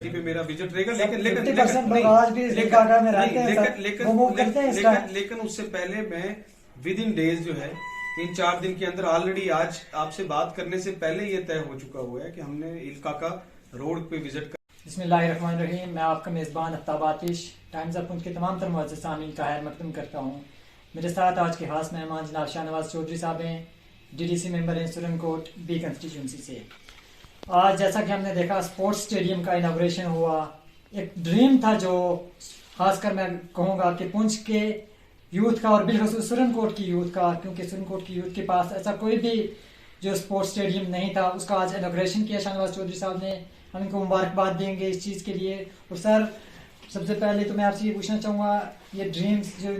पे मेरा विजिट रहेगा, लेकिन लेकिन 50% लोग आज भी हिलकाका में रहते हैं, लेकिन उससे पहले मैं विद इन डेज जो है 3-4 दिन के अंदर ऑलरेडी आज आपसे बात करने से पहले ये तय हो चुका हुआ है कि हमने हिलकाका रोड पे विजिट कर। बिस्मिल्लाहिर्रहमानिर्रहीम। मैं आपका मेज़बान आफ्ताब आतिश टाइम्स ऑफ पुंछ के तमाम तर मुअज़्ज़ज़ सामीन का खैर मकदम करता हूँ। मेरे साथ आज के खास मेहमान जनाब शाहनवाज चौधरी साहब हैं, DDC मेंबर हैं सुरनकोट बी कंस्टिट्यूंसी से। आज जैसा कि हमने देखा स्पोर्ट्स स्टेडियम का इनाग्रेशन हुआ, एक ड्रीम था जो खासकर मैं कहूँगा कि पुंछ के यूथ का और बिल्कुल सुरनकोट की यूथ का, क्योंकि सुरनकोट की यूथ के पास ऐसा कोई भी जो स्पोर्ट्स स्टेडियम नहीं था, उसका आज इनाग्रेशन किया शाहनवाज चौधरी साहब ने। हम इनको मुबारकबाद देंगे इस चीज़ के लिए। और सर, सबसे पहले तो मैं आपसे ये पूछना चाहूँगा, ये ड्रीम्स जो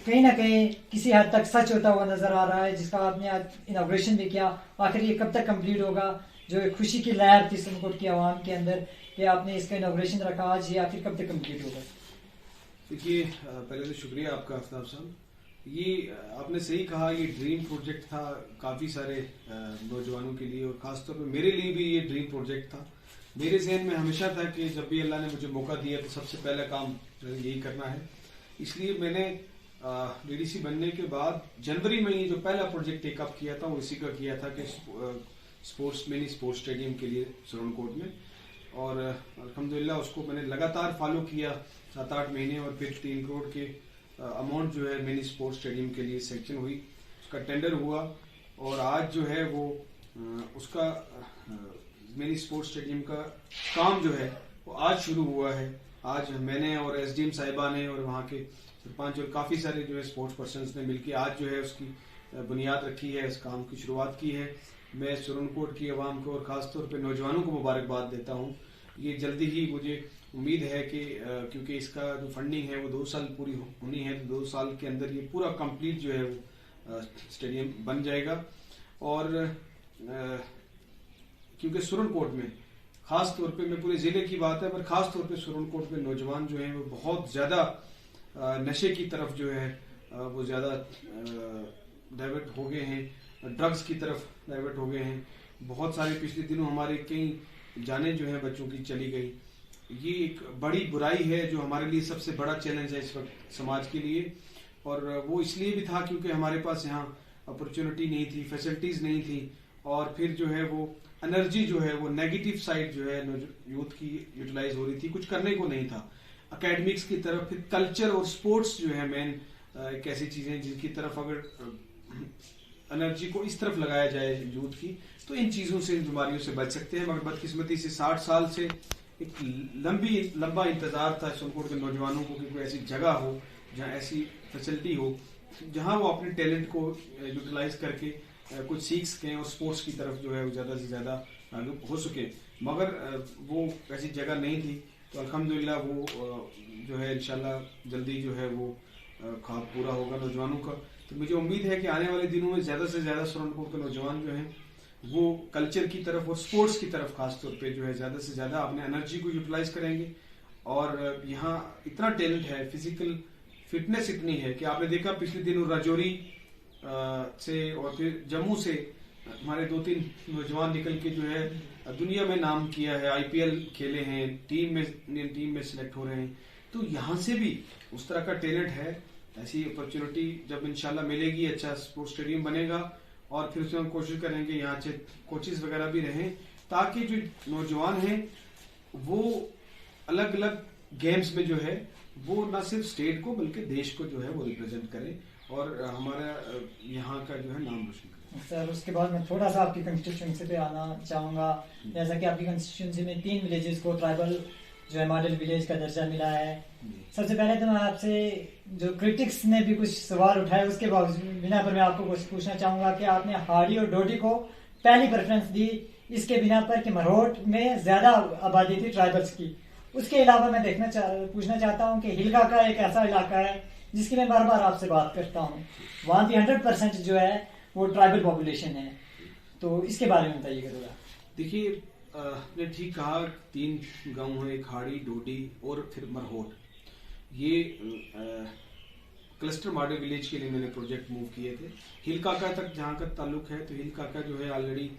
कहीं ना कहीं किसी हद तक सच होता हुआ नज़र आ रहा है, जिसका आपने आज इनाग्रेशन भी किया, आखिर ये कब तक कंप्लीट होगा? जो एक खुशी की लहर थी सुरनकोट की आवाम के अंदर कि आपने इसका इनाग्रेशन रखा, आज ये आखिर कब तक कंप्लीट होगा? देखिए, पहले तो शुक्रिया आपका आफ्ताब साहब। ये आपने सही कहा, ये ड्रीम प्रोजेक्ट था काफ़ी सारे नौजवानों के लिए, और ख़ासतौर पर मेरे लिए भी ये ड्रीम प्रोजेक्ट था। मेरे जहन में हमेशा था कि जब भी अल्लाह ने मुझे मौका दिया तो सबसे पहला काम यही करना है। इसलिए मैंने DDC बनने के बाद जनवरी में ये जो पहला प्रोजेक्ट टेकअप किया था वो इसी का किया था कि मिनी स्पोर्ट्स स्टेडियम के लिए सुरनकोट में, और अल्हम्दुलिल्लाह उसको मैंने लगातार फॉलो किया 7-8 महीने, और फिर 3 करोड़ के अमाउंट जो है मिनी स्पोर्ट्स स्टेडियम के लिए सेक्शन हुई, उसका टेंडर हुआ, और आज जो है वो उसका मिनी स्पोर्ट्स स्टेडियम का काम जो है वो आज शुरू हुआ है। आज मैंने और SDM साहिबा ने और वहाँ के सरपंच और काफ़ी सारे जो है स्पोर्ट्स पर्सनस ने मिलकर आज जो है उसकी बुनियाद रखी है, इस काम की शुरुआत की है। मैं सुरनकोट की आवाम को और ख़ासतौर पे नौजवानों को मुबारकबाद देता हूँ। ये जल्दी ही मुझे उम्मीद है कि क्योंकि इसका जो फंडिंग है वो 2 साल पूरी होनी है, तो 2 साल के अंदर ये पूरा कंप्लीट जो है वो स्टेडियम बन जाएगा। और क्योंकि सुरनकोट में ख़ास तौर पे, मैं पूरे ज़िले की बात है, पर ख़ास तौर पे सुरनकोट में नौजवान जो हैं वो बहुत ज़्यादा नशे की तरफ जो है वो ज़्यादा डाइवर्ट हो गए हैं, ड्रग्स की तरफ डाइवर्ट हो गए हैं। बहुत सारे पिछले दिनों हमारे कई जाने जो है बच्चों की चली गई। ये एक बड़ी बुराई है जो हमारे लिए सबसे बड़ा चैलेंज है इस वक्त समाज के लिए, और वो इसलिए भी था क्योंकि हमारे पास यहाँ अपॉर्चुनिटी नहीं थी, फैसिलिटीज़ नहीं थी, और फिर जो है वो एनर्जी जो है वो नेगेटिव साइड जो है यूथ की यूटिलाइज हो रही थी, कुछ करने को नहीं था एकेडमिक्स की तरफ। फिर कल्चर और स्पोर्ट्स जो है मेन एक ऐसी चीज़ें जिनकी तरफ अगर एनर्जी को इस तरफ लगाया जाए यूथ की, तो इन चीज़ों से, इन बीमारियों से बच सकते हैं। मगर बदकिस्मती से 60 साल से एक लंबा इंतजार था सुरनकोट के नौजवानों को कि कोई ऐसी जगह हो जहाँ ऐसी फैसिलिटी हो जहाँ वो अपने टैलेंट को यूटिलाइज करके कुछ सीख सकें और स्पोर्ट्स की तरफ जो है वो ज़्यादा से ज़्यादा हो सके। मगर वो ऐसी जगह नहीं थी, तो अल्हम्दुलिल्लाह वो जो है इंशाल्लाह जल्दी जो है वो ख्वाब पूरा होगा नौजवानों का। तो मुझे उम्मीद है कि आने वाले दिनों में ज़्यादा से ज़्यादा सुरनकोट के नौजवान जो हैं वो कल्चर की तरफ और स्पोर्ट्स की तरफ खास तौर पे जो है ज़्यादा से ज़्यादा अपने एनर्जी को यूटिलाइज करेंगे। और यहाँ इतना टैलेंट है, फिजिकल फिटनेस इतनी है कि आपने देखा पिछले दिनों राजौरी से और फिर जम्मू से हमारे 2-3 नौजवान निकल के जो है दुनिया में नाम किया है, IPL खेले हैं, इंडियन टीम में सिलेक्ट हो रहे हैं। तो यहाँ से भी उस तरह का टैलेंट है। ऐसी अपॉर्चुनिटी जब इंशाल्लाह मिलेगी, अच्छा स्पोर्ट्स स्टेडियम बनेगा, और फिर उसमें हम कोशिश करेंगे यहाँ अच्छे कोचेस वगैरह भी रहें, ताकि जो नौजवान हैं वो अलग अलग गेम्स में जो है वो न सिर्फ स्टेट को बल्कि देश को जो है वो रिप्रेजेंट करें और हमारा यहाँ का जो है नाम रोशन करें। सर, उसके बाद मैं थोड़ा सा आपकी कंस्टिट्यूंसी पे आना चाहूँगा। जैसा कि आपकी कंस्टिट्यूंसी में 3 विलेजेस को ट्राइबल जो है मॉडल विलेज का दर्जा मिला है। सबसे पहले तो मैं आपसे, जो क्रिटिक्स ने भी कुछ सवाल उठाए उसके बिना पर मैं आपको कुछ पूछना चाहूँगा कि आपने हाड़ी और डोडी को पहली प्रेफरेंस दी, इसके बिना पर कि मरोट में ज़्यादा आबादी थी ट्राइबल्स की। उसके अलावा मैं पूछना चाहता हूँ कि हिलकाका एक ऐसा इलाका है जिसकी मैं बार बार आपसे बात करता हूँ, वहाँ की 100% जो है वो ट्राइबल पॉपुलेशन है, तो इसके बारे में बताइएगा थोड़ा। देखिए, आपने ठीक कहा, 3 गांव हैं, एक हाड़ी, डोडी और फिर मरहोट। ये क्लस्टर मॉडल विलेज के लिए मैंने प्रोजेक्ट मूव किए थे। हिलकाका तक जहाँ का ताल्लुक है, तो हिलकाका जो है ऑलरेडी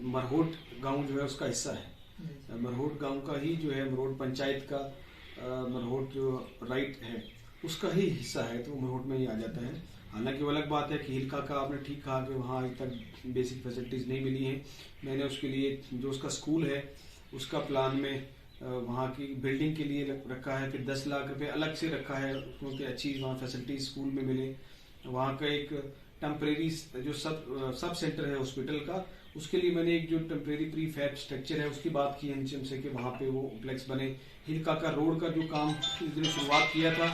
मरहोट गांव जो है उसका हिस्सा है। मरहोट गांव का ही जो है, मरहोट पंचायत का मरहोट जो राइट है उसका ही हिस्सा है, तो मरहोट में ही आ जाता है। हालांकि वो अलग बात है कि हिलका का आपने ठीक कहा कि वहाँ अभी तक बेसिक फैसिलिटीज़ नहीं मिली हैं। मैंने उसके लिए जो उसका स्कूल है उसका प्लान में वहाँ की बिल्डिंग के लिए रखा है कि 10 लाख रुपए अलग से रखा है क्योंकि अच्छी वहाँ फैसिलिटीज स्कूल में मिले। वहाँ का एक टेम्परेरी जो सब सेंटर है हॉस्पिटल का, उसके लिए मैंने एक जो टेम्परेरी प्री फैब स्ट्रक्चर है उसकी बात की एनजीएम से कि वहाँ पे वो कॉम्प्लेक्स बने। हिलका का रोड का जो काम इस दिन शुरुआत किया था,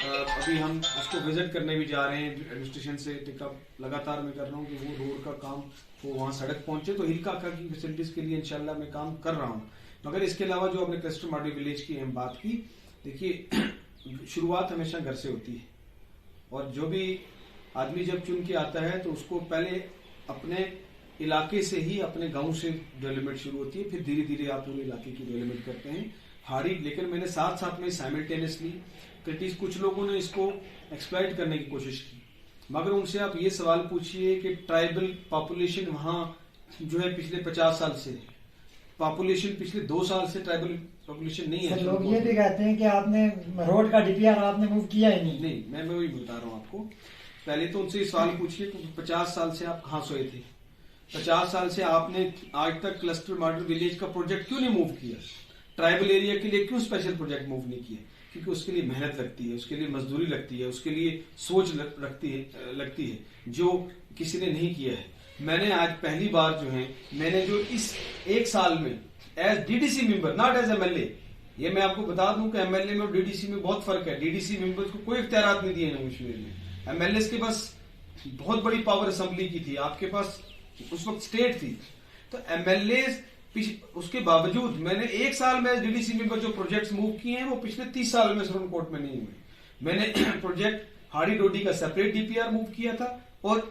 अभी हम उसको विजिट करने भी जा रहे हैं। एडमिनिस्ट्रेशन से टिकअप लगातार मैं कर रहा हूँ कि वो रोड का काम वो वहाँ सड़क पहुंचे, तो हिलका का की फैसिलिटीज के लिए इंशाल्लाह मैं काम कर रहा हूँ। मगर इसके अलावा जो आपने क्लस्टर मॉडल विलेज की हम बात की, देखिए शुरुआत हमेशा घर से होती है और जो भी आदमी जब चुन के आता है तो उसको पहले अपने इलाके से ही, अपने गांव से डेवलपमेंट शुरू होती है, फिर धीरे धीरे आप पूरे इलाके की डेवलपमेंट करते हैं। हारी लेकिन मैंने साथ साथ में साइमल्टेनियसली क्रिटिक्स कुछ लोगों ने इसको एक्सप्लॉइट करने की कोशिश की, मगर उनसे आप ये सवाल पूछिए कि ट्राइबल पॉपुलेशन वहां जो है पिछले 50 साल से, पॉपुलेशन पिछले 2 साल से ट्राइबल पॉपुलेशन नहीं है। लोग ये भी कहते हैं कि आपने रोड का डीपीआर आपने मूव किया ही नहीं, मैं वही बता रहा हूँ आपको। पहले तो उनसे सवाल पूछिए कि 50 साल से आप कहाँ सोए थे, 50 साल से आपने आज तक क्लस्टर मॉडल विलेज का प्रोजेक्ट क्यों नहीं मूव किया, ट्राइबल एरिया के लिए क्यों स्पेशल प्रोजेक्ट मूव नहीं किया? क्योंकि उसके लिए मेहनत लगती है, उसके लिए मजदूरी लगती है, उसके लिए सोच लगती है जो किसी ने नहीं किया है। मैंने आज पहली बार जो है, मैंने जो इस 1 साल में as DDC member, not as MLA, ये मैं आपको बता दूं कि एमएलए में और डीडीसी में बहुत फर्क है। डीडीसी मेंबर्स को कोई इख्तियारात नहीं दिए जम्मू कश्मीर में। एमएलए के पास बहुत बड़ी पावर असेंबली की थी, आपके पास उस वक्त स्टेट थी। तो एमएलए उसके बावजूद मैंने 1 साल में डीडीसी मेंबर जो प्रोजेक्ट्स मूव किए हैं वो पिछले 30 साल में सुप्रीम कोर्ट में नहीं हुए। मैंने प्रोजेक्ट हाड़ी डोडी का सेपरेट डीपीआर मूव किया था और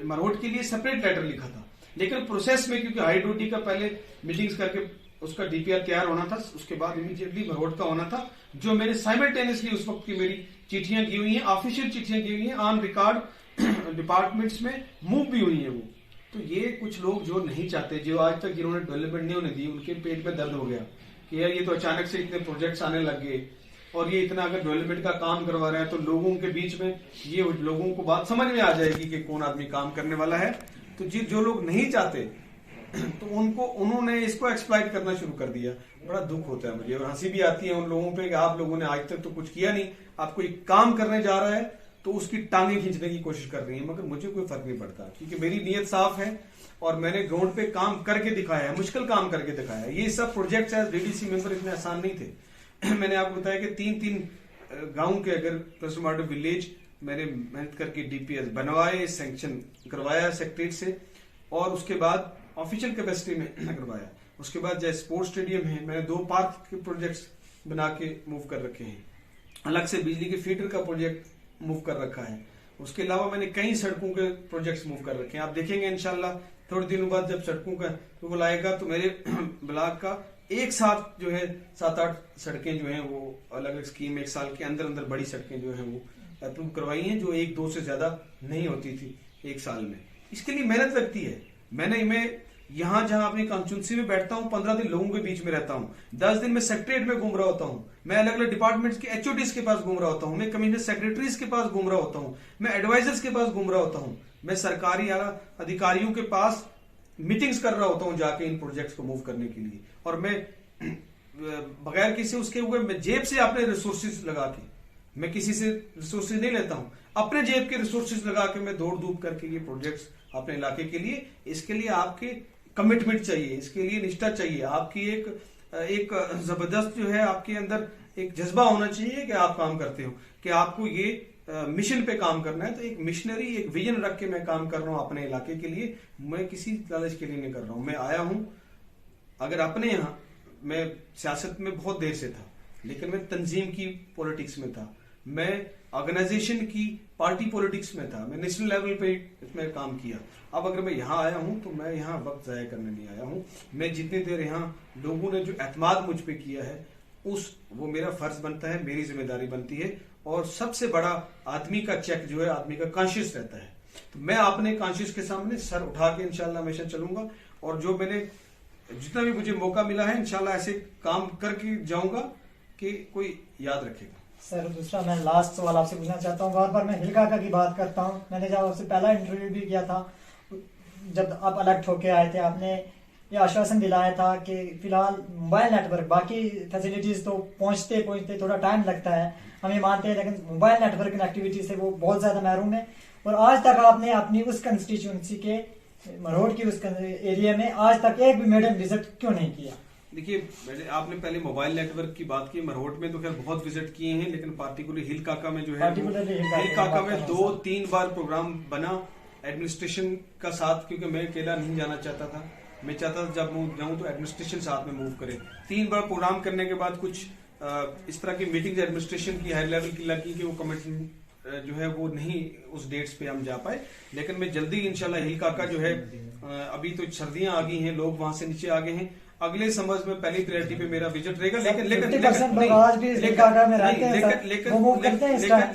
मरहोट के लिए सेपरेट लेटर लिखा था, लेकिन प्रोसेस में क्योंकि हाड़ी डोडी का पहले मीटिंग्स करके उसका डीपीआर तैयार होना था, उसके बाद इमीडिएटली मरहोट का होना था, जो मैंने साइमल्टेनियसली उस वक्त की मेरी चिट्ठियां की हुई हैं, ऑफिशियल चिट्ठियां की हुई हैं, ऑन रिकॉर्ड डिपार्टमेंट्स में मूव भी हुई है वो। तो ये कुछ लोग जो नहीं चाहते, जो आज तक जिन्होंने डेवलपमेंट नहीं होने दी, उनके पेट में दर्द हो गया कि यार ये तो अचानक से इतने प्रोजेक्ट्स आने लग गए और ये इतना अगर डेवलपमेंट का काम करवा रहे हैं तो लोगों के बीच में ये लोगों को बात समझ में आ जाएगी कि कौन आदमी काम करने वाला है। तो जो लोग नहीं चाहते तो उन्होंने इसको एक्सप्लॉइट करना शुरू कर दिया। बड़ा दुख होता है मुझे और हंसी भी आती है उन लोगों पे कि आप लोगों ने आज तक तो कुछ किया नहीं, आप कोई काम करने जा रहा है तो उसकी टांगे खींचने की कोशिश कर रही है। मगर मुझे कोई फर्क नहीं पड़ता क्योंकि मेरी नीयत साफ है और मैंने ग्राउंड पे काम करके दिखाया है, मुश्किल काम करके दिखाया है। ये सब प्रोजेक्ट्स एज डीडीसी मेंबर इतने आसान नहीं थे। मैंने आपको बताया कि 3 गांव के अगर क्लस्टर मॉडल विलेज मैंने मेहनत करके डीपीएस बनवाए, सैंक्शन करवाया सेक्रेटरीट से और उसके बाद ऑफिशियल कैपेसिटी में करवाया। उसके बाद जैसे स्पोर्ट्स स्टेडियम है, मैंने 2 पार्क के प्रोजेक्ट्स बना के मूव कर रखे हैं, अलग से बिजली के फीडर का प्रोजेक्ट मूव कर रखा है। उसके अलावा मैंने कई सड़कों के प्रोजेक्ट्स मूव कर रखे हैं। आप देखेंगे इंशाल्लाह थोड़े दिनों बाद जब सड़कों का तो आएगा तो मेरे ब्लॉक का एक साथ जो है 7-8 सड़कें जो हैं वो अलग अलग स्कीम 1 साल के अंदर अंदर बड़ी सड़कें जो हैं वो अप्रूव करवाई हैं, जो 1-2 से ज्यादा नहीं होती थी 1 साल में। इसके लिए मेहनत लगती है। मैं यहाँ जहां अपनी कॉन्स्टिट्यूंसी में बैठता हूँ 15 दिन लोगों के बीच में रहता हूँ, 10 दिन में सेक्रेटरीट में घूम रहा होता हूँ, मैं अलग अलग डिपार्टमेंट्स के एचओडीज के पास घूम रहा होता हूँ, मैं कमिश्नर सेक्रेटरीज के पास घूम रहा होता हूँ, मैं एडवाइजर्स के पास घूम रहा होता हूँ, मैं सरकारी अधिकारियों के पास मीटिंग्स कर रहा होता हूँ जाके इन प्रोजेक्ट्स को मूव करने के लिए। और मैं बगैर किसी उसके हुए मैं जेब से अपने रिसोर्सेज लगा के, मैं किसी से रिसोर्सेज नहीं लेता हूँ, अपने जेब के रिसोर्सेज लगा के मैं दौड़ धूप करके ये प्रोजेक्ट्स अपने इलाके के लिए, इसके लिए आपके कमिटमेंट चाहिए, इसके लिए निष्ठा चाहिए, आपकी एक जबरदस्त जो है आपके अंदर एक जज्बा होना चाहिए कि आप काम करते हो, कि आपको ये मिशन पे काम करना है। तो एक मिशनरी एक विजन रख के मैं काम कर रहा हूँ अपने इलाके के लिए, मैं किसी लालच के लिए नहीं कर रहा हूँ। मैं आया हूँ, अगर अपने यहाँ मैं सियासत में बहुत देर से था, लेकिन मैं तंजीम की पॉलिटिक्स में था, मैं ऑर्गेनाइजेशन की पार्टी पॉलिटिक्स में था, मैं नेशनल लेवल पे इसमें काम किया। अब अगर मैं यहाँ आया हूँ तो मैं यहाँ वक्त जाया करने नहीं आया हूँ। मैं जितनी देर यहाँ लोगों ने जो एतमाद मुझ पे किया है वो मेरा फर्ज बनता है, मेरी जिम्मेदारी बनती है। और सबसे बड़ा आदमी का चेक जो है आदमी का कॉन्शियस रहता है। तो मैं अपने कॉन्शियस के सामने सर उठा के इंशाल्लाह हमेशा चलूंगा। और जो मैंने जितना भी मुझे मौका मिला है इंशाल्लाह ऐसे काम करके जाऊंगा कि कोई याद रखेगा। सर दूसरा मैं लास्ट सवाल आपसे पूछना चाहता हूँ, बार बार मैं हिल काका की बात करता हूँ। मैंने जब आपसे पहला इंटरव्यू भी किया था, जब आप अलर्ट होके आए थे, आपने ये आश्वासन दिलाया था कि फिलहाल मोबाइल नेटवर्क, बाकी फैसिलिटीज तो पहुंचते पहुंचते थोड़ा टाइम लगता है, हम ये मानते हैं, लेकिन मोबाइल नेटवर्क कनेक्टिविटी से वो बहुत ज्यादा महरूम है। और आज तक आपने अपनी उस कंस्टिट्यूंसी के मरोड़ की उस एरिया में आज तक एक भी मेडम विजिट क्यों नहीं किया? देखिए आपने पहले मोबाइल नेटवर्क की बात की, मरोड़ में तो खैर बहुत विजिट किए हैं, लेकिन पार्टिकुलर हिल काका में जो है हिल काका में 2-3 बार प्रोग्राम बना एडमिनिस्ट्रेशन का साथ, क्योंकि मैं अकेला नहीं जाना चाहता था। मैं चाहता था जब जाऊं तो एडमिनिस्ट्रेशन साथ में मूव करे। 3 बार प्रोग्राम करने के बाद कुछ इस तरह की मीटिंग एडमिनिस्ट्रेशन की हाई लेवल की लगी कि वो कमिटमेंट जो है वो नहीं उस डेट्स पे हम जा पाए। लेकिन मैं जल्दी इंशाल्लाह हिल काका जो है, अभी तो सर्दियां आ गई हैं, लोग वहां से नीचे आ गए हैं, अगले समर्स में पहली प्रायोरिटी पे मेरा विजिट रहेगा।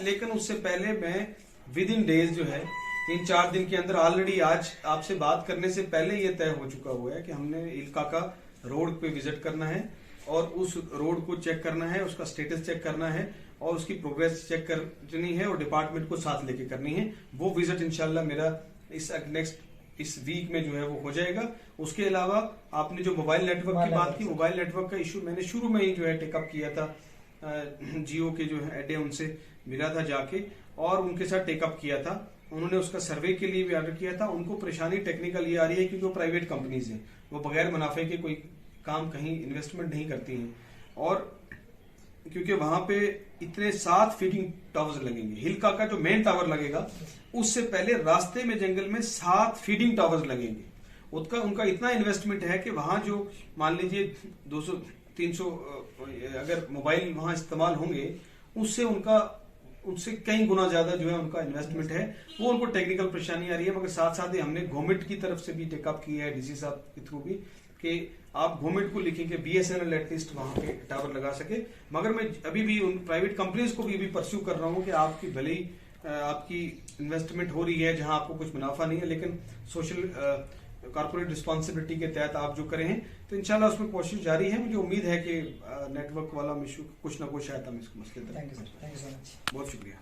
लेकिन उससे पहले मैं विद इन डेज जो है 3-4 दिन के अंदर, ऑलरेडी आज आपसे बात करने से पहले ये तय हो चुका हुआ है कि हमने हिल काका रोड पे विजिट करना है और उस रोड को चेक करना है, उसका स्टेटस चेक करना है और उसकी प्रोग्रेस चेक करनी है और डिपार्टमेंट को साथ लेके करनी है। वो विजिट इंशाल्लाह मेरा इस वीक में जो है वो हो जाएगा। उसके अलावा आपने जो मोबाइल नेटवर्क की बात की, मोबाइल नेटवर्क का इशू मैंने शुरू में ही जो है टेकअप किया था, जियो के जो है हेड है उनसे मिला था जाके और उनके साथ टेकअप किया था। उन्होंने उसका सर्वे के लिए भी ऑर्डर किया था। उनको परेशानी टेक्निकल ये आ रही है क्योंकि वो प्राइवेट कंपनीज हैं, वो बगैर मुनाफे के कोई काम कहीं इन्वेस्टमेंट नहीं करती हैं और क्योंकि वहां पे इतने 7 फीडिंग टावर्स लगेंगे। हिल काका जो मेन टावर लगेगा उससे पहले रास्ते में जंगल में 7 फीडिंग टावर्स लगेंगे। उनका इतना इन्वेस्टमेंट है कि वहां जो मान लीजिए 200-300 अगर मोबाइल वहां इस्तेमाल होंगे उससे कई गुना ज्यादा जो है उनका इन्वेस्टमेंट है। वो उनको टेक्निकल परेशानी आ रही है, मगर साथ साथ ही हमने गवर्नमेंट की तरफ से भी टेकअप किया है डीसी साहब के थ्रू भी कि आप गवर्नमेंट को लिखें कि BSNL एटलीस्ट वहां पे टावर लगा सके। मगर मैं अभी भी उन प्राइवेट कंपनीज को भी परस्यू कर रहा हूं कि आपकी भले ही आपकी इन्वेस्टमेंट हो रही है जहां आपको कुछ मुनाफा नहीं है, लेकिन सोशल कॉर्पोरेट रिस्पॉन्सिबिलिटी के तहत आप जो करें तो इंशाल्लाह उसमें कोशिश जारी है। मुझे उम्मीद है कि नेटवर्क वाला इशू कुछ ना कुछ शायद हम इसको मसले तक। थैंक यू सो मच, बहुत शुक्रिया।